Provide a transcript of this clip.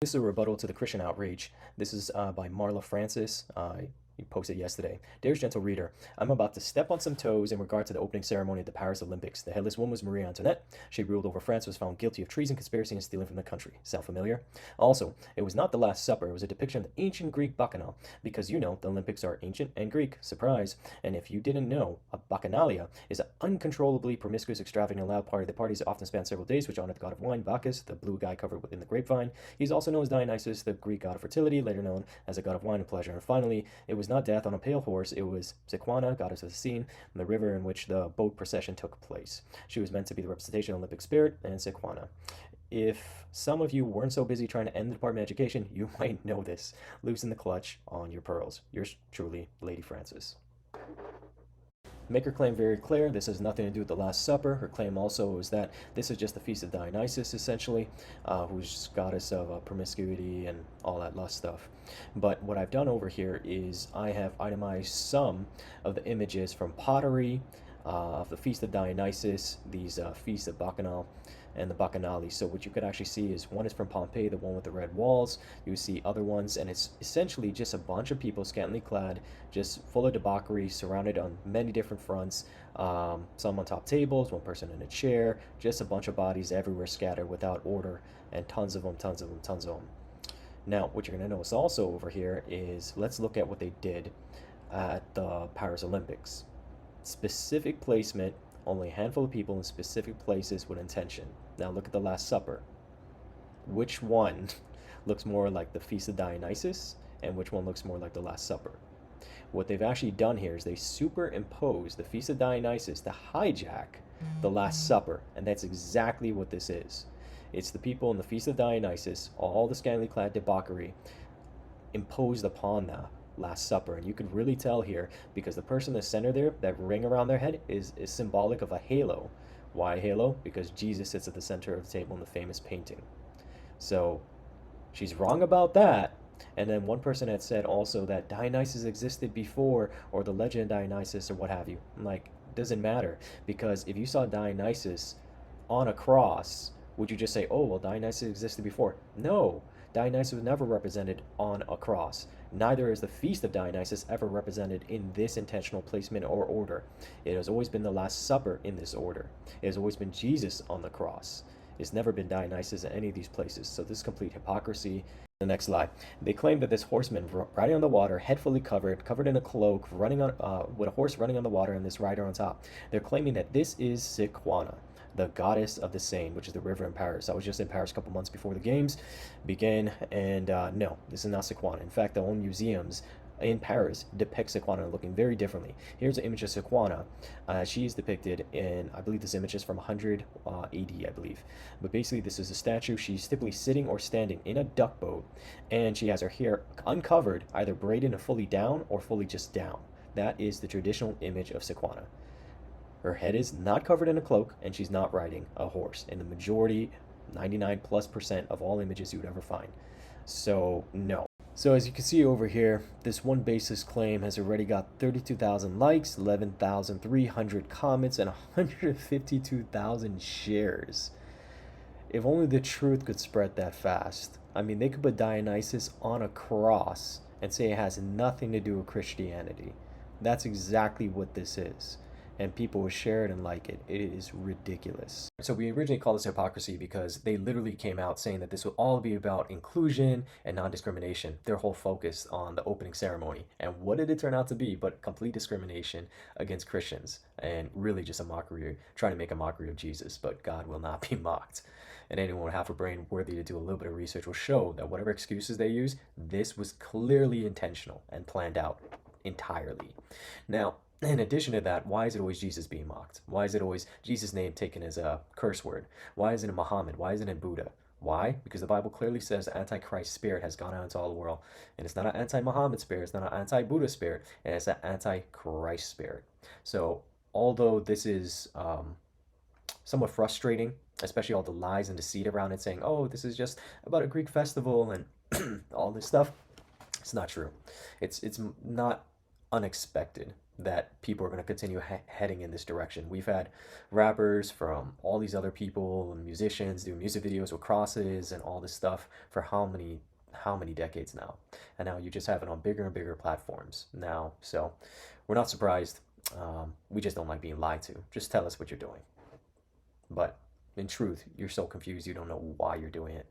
This is a rebuttal to the Christian outrage. This is by Marla Francis. He posted yesterday. Dear gentle reader, I'm about to step on some toes in regard to the opening ceremony of the Paris Olympics. The headless woman was Marie Antoinette. She ruled over France, was found guilty of treason, conspiracy, and stealing from the country. Sound familiar? Also, it was not the Last Supper. It was a depiction of the ancient Greek bacchanal, because you know the Olympics are ancient and Greek. Surprise! And if you didn't know, a bacchanalia is an uncontrollably promiscuous, extravagant, and loud party. The parties often span several days, which honor the god of wine, Bacchus, the blue guy covered within the grapevine. He's also known as Dionysius, the Greek god of fertility, later known as the god of wine and pleasure. And finally, it was not death on a pale horse, it was Sequana, goddess of the sea, the river in which the boat procession took place. She was meant to be the representation of the Olympic spirit and Sequana. If some of you weren't so busy trying to end the Department of Education, you might know this. Loosen the clutch on your pearls. Yours truly, Lady Francis. Make her claim very clear. This has nothing to do with the Last Supper. Her claim also is that this is just the feast of Dionysius, essentially, who's goddess of promiscuity and all that lust stuff. But what I've done over here is I have itemized some of the images from pottery of the feast of Dionysius, these feasts of Bacchanal, and the Bacchanali. So what you could actually see is one is from Pompeii, the one with the red walls. You see other ones, and it's essentially just a bunch of people scantily clad, just full of debauchery, surrounded on many different fronts. Some on top tables, one person in a chair, just a bunch of bodies everywhere scattered without order, and tons of them, tons of them, tons of them. Now, what you're going to notice also over here is, let's look at what they did at the Paris Olympics. Specific placement, only a handful of people in specific places with intention. Now look at the Last Supper. Which one looks more like the Feast of Dionysus, and which one looks more like the Last Supper? What they've actually done here is they superimpose the Feast of Dionysus to hijack the Last Supper, and that's exactly what this is. It's the people in the Feast of Dionysus, all the scantily clad debauchery, imposed upon the Last Supper. And you can really tell here because the person in the center there, that ring around their head, is symbolic of a halo. Why halo? Because Jesus sits at the center of the table in the famous painting. So she's wrong about that. And then one person had said also that Dionysus existed before, or the legend of Dionysus, or what have you. I'm like, doesn't matter, because if you saw Dionysus on a cross, would you just say, oh, well, Dionysus existed before? No, Dionysus was never represented on a cross. Neither is the Feast of Dionysus ever represented in this intentional placement or order. It has always been the Last Supper in this order. It has always been Jesus on the cross. It's never been Dionysus in any of these places. So this is complete hypocrisy. The next slide. They claim that this horseman riding on the water, head fully covered in a cloak, running on with a horse running on the water, and this rider on top. They're claiming that this is Sequana, the goddess of the Seine, which is the river in Paris. I was just in Paris a couple months before the games began, and no, this is not Sequana. In fact, the own museums in Paris depict Sequana looking very differently. Here's an image of Sequana. She is depicted in, I believe this image is from 100 AD, I believe. But basically, this is a statue. She's typically sitting or standing in a duck boat, and she has her hair uncovered, either braided and fully down or fully just down. That is the traditional image of Sequana. Her head is not covered in a cloak, and she's not riding a horse. In the majority, 99+% of all images you would ever find. So, no. So as you can see over here, this one baseless claim has already got 32,000 likes, 11,300 comments, and 152,000 shares. If only the truth could spread that fast. I mean, they could put Dionysus on a cross and say it has nothing to do with Christianity. That's exactly what this is. And people will share it and like it. It is ridiculous. So we originally called this hypocrisy because they literally came out saying that this will all be about inclusion and non-discrimination. Their whole focus on the opening ceremony. And what did it turn out to be but complete discrimination against Christians, and really just a mockery, trying to make a mockery of Jesus. But God will not be mocked. And anyone with half a brain worthy to do a little bit of research will show that whatever excuses they use, this was clearly intentional and planned out entirely. Now, in addition to that, why is it always Jesus being mocked? Why is it always Jesus' name taken as a curse word? Why isn't it Muhammad? Why isn't it Buddha? Why? Because the Bible clearly says the Antichrist spirit has gone out into all the world. And it's not an anti-Muhammad spirit, it's not an anti-Buddha spirit, and it's an anti-Christ spirit. So, although this is somewhat frustrating, especially all the lies and deceit around it, saying, oh, this is just about a Greek festival and all this stuff, it's not true. It's not unexpected. that people are going to continue heading in this direction. We've had rappers from all these other people and musicians do music videos with crosses and all this stuff for how many decades now, and now you just have it on bigger and bigger platforms now. So we're not surprised. We just don't like being lied to. Just tell us what you're doing. But in truth, you're so confused you don't know why you're doing it.